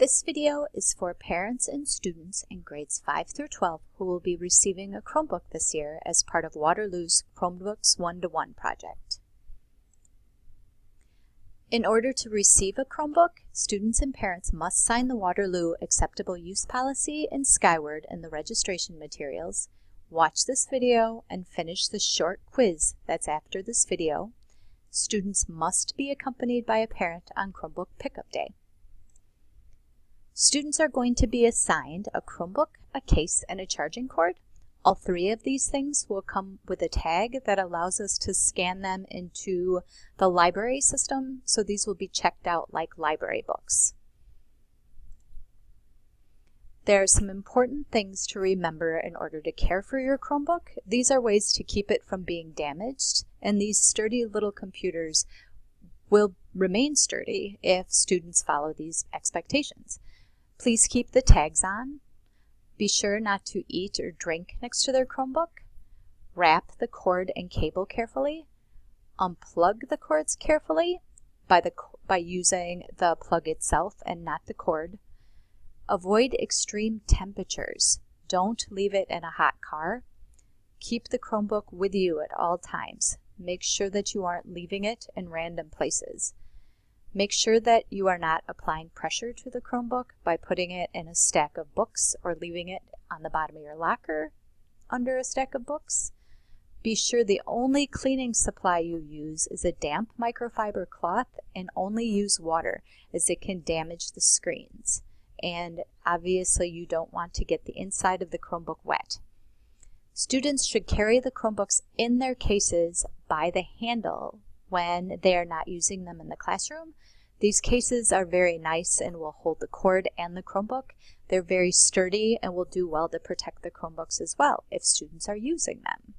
This video is for parents and students in grades 5 through 12 who will be receiving a Chromebook this year as part of Waterloo's Chromebooks 1-to-1 project. In order to receive a Chromebook, students and parents must sign the Waterloo Acceptable Use Policy in Skyward in the registration materials, watch this video, and finish the short quiz that's after this video. Students must be accompanied by a parent on Chromebook Pickup Day. Students are going to be assigned a Chromebook, a case, and a charging cord. All three of these things will come with a tag that allows us to scan them into the library system, so these will be checked out like library books. There are some important things to remember in order to care for your Chromebook. These are ways to keep it from being damaged, and these sturdy little computers will remain sturdy if students follow these expectations. Please keep the tags on. Be sure not to eat or drink next to their Chromebook. Wrap the cord and cable carefully. Unplug the cords carefully by using the plug itself and not the cord. Avoid extreme temperatures. Don't leave it in a hot car. Keep the Chromebook with you at all times. Make sure that you aren't leaving it in random places. Make sure that you are not applying pressure to the Chromebook by putting it in a stack of books or leaving it on the bottom of your locker under a stack of books. Be sure the only cleaning supply you use is a damp microfiber cloth, and only use water as it can damage the screens. And obviously you don't want to get the inside of the Chromebook wet. Students should carry the Chromebooks in their cases by the handle when they are not using them in the classroom. These cases are very nice and will hold the cord and the Chromebook. They're very sturdy and will do well to protect the Chromebooks as well if students are using them.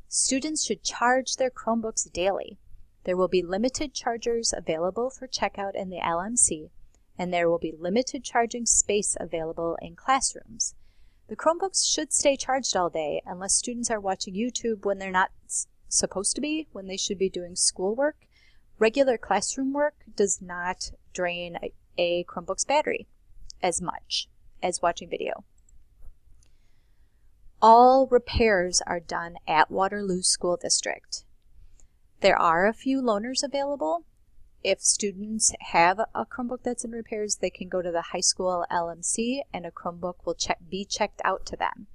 Students should charge their Chromebooks daily. There will be limited chargers available for checkout in the LMC, and there will be limited charging space available in classrooms. The Chromebooks should stay charged all day unless students are watching YouTube when they're not supposed to be, when they should be doing schoolwork. Regular classroom work does not drain a Chromebook's battery as much as watching video. All repairs are done at Waterloo School District. There are a few loaners available. If students have a Chromebook that's in repairs, they can go to the high school LMC and a Chromebook will be checked out to them.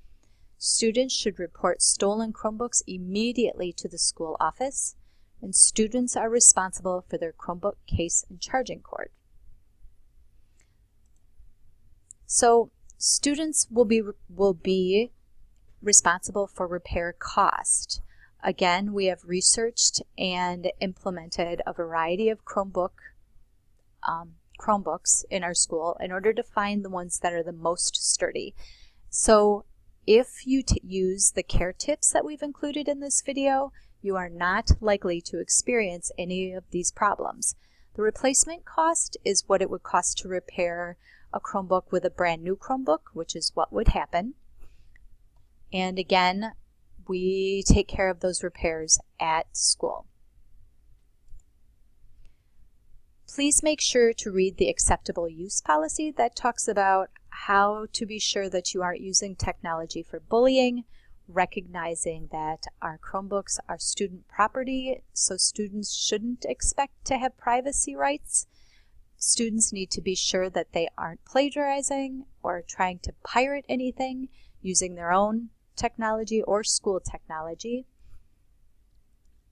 Students should report stolen Chromebooks immediately to the school office, and students are responsible for their Chromebook case and charging cord. So students will be responsible for repair cost. Again, we have researched and implemented a variety of Chromebooks in our school in order to find the ones that are the most sturdy. So if you use the care tips that we've included in this video, you are not likely to experience any of these problems. The replacement cost is what it would cost to repair a Chromebook with a brand new Chromebook, which is what would happen. And again, we take care of those repairs at school. Please make sure to read the acceptable use policy that talks about how to be sure that you aren't using technology for bullying, recognizing that our Chromebooks are student property, so students shouldn't expect to have privacy rights. Students need to be sure that they aren't plagiarizing or trying to pirate anything using their own technology or school technology.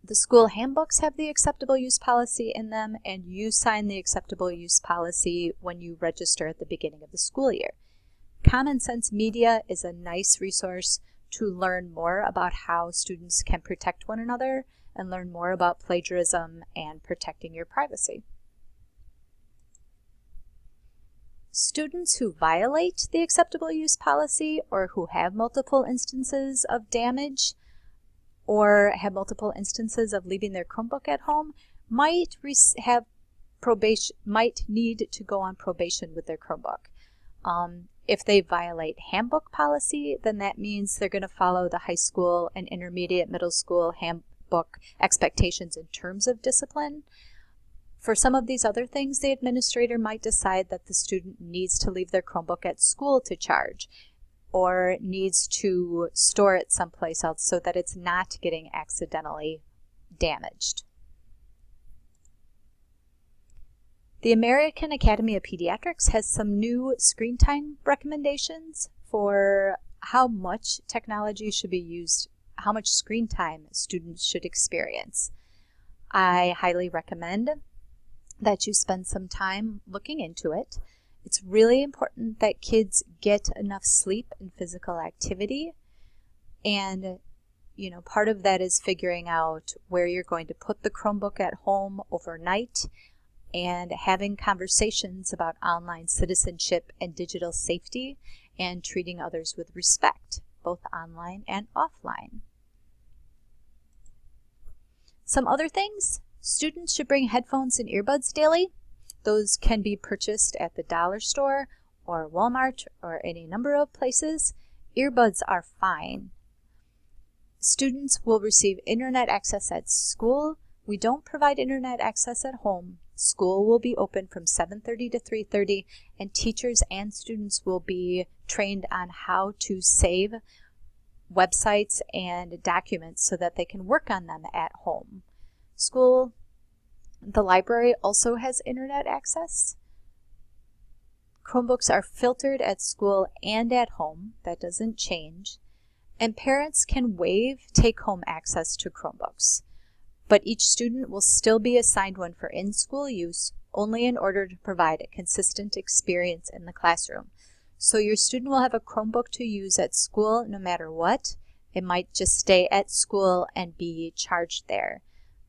The school handbooks have the acceptable use policy in them, and you sign the acceptable use policy when you register at the beginning of the school year. Common Sense Media is a nice resource to learn more about how students can protect one another and learn more about plagiarism and protecting your privacy. Students who violate the acceptable use policy or who have multiple instances of damage or have multiple instances of leaving their Chromebook at home might need to go on probation with their Chromebook. If they violate handbook policy, then that means they're going to follow the high school and intermediate middle school handbook expectations in terms of discipline. For some of these other things, the administrator might decide that the student needs to leave their Chromebook at school to charge, or needs to store it someplace else so that it's not getting accidentally damaged. The American Academy of Pediatrics has some new screen time recommendations for how much technology should be used, how much screen time students should experience. I highly recommend that you spend some time looking into it. It's really important that kids get enough sleep and physical activity, and part of that is figuring out where you're going to put the Chromebook at home overnight and having conversations about online citizenship and digital safety and treating others with respect, both online and offline. Some other things: students should bring headphones and earbuds daily. Those can be purchased at the dollar store or Walmart or any number of places. Earbuds are fine. Students will receive internet access at school. We don't provide internet access at home. School will be open from 7:30 to 3:30, and teachers and students will be trained on how to save websites and documents so that they can work on them at home. The library also has internet access. Chromebooks are filtered at school and at home. That doesn't change. And parents can waive take-home access to Chromebooks, but each student will still be assigned one for in-school use, only in order to provide a consistent experience in the classroom. So your student will have a Chromebook to use at school no matter what. It might just stay at school and be charged there.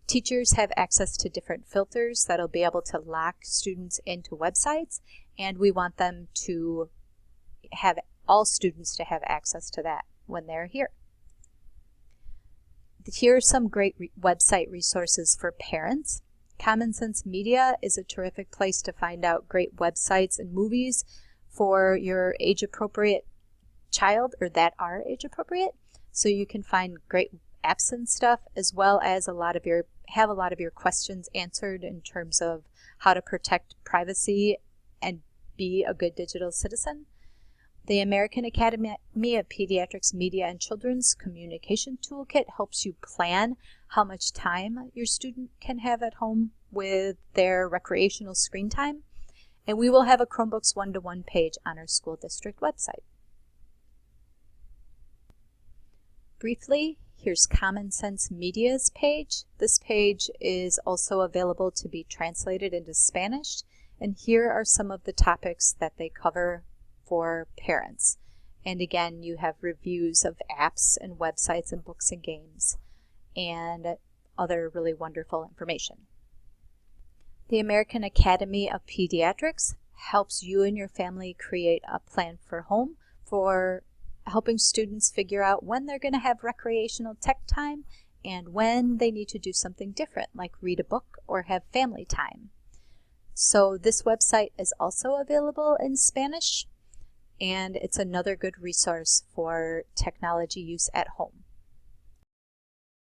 Teachers have access to different filters that'll be able to lock students into websites, and we want them to have all students to have access to that when they're here. Here are some great website resources for parents. Common Sense Media is a terrific place to find out great websites and movies for your age-appropriate child, or that are age-appropriate. So you can find great apps and stuff, as well as have a lot of your questions answered in terms of how to protect privacy and be a good digital citizen. The American Academy of Pediatrics Media and Children's Communication Toolkit helps you plan how much time your student can have at home with their recreational screen time. And we will have a Chromebooks 1-to-1 page on our school district website. Briefly, here's Common Sense Media's page. This page is also available to be translated into Spanish, and here are some of the topics that they cover for parents. And again, you have reviews of apps and websites and books and games and other really wonderful information. The American Academy of Pediatrics helps you and your family create a plan for home for helping students figure out when they're going to have recreational tech time and when they need to do something different, like read a book or have family time. So this website is also available in Spanish, and it's another good resource for technology use at home.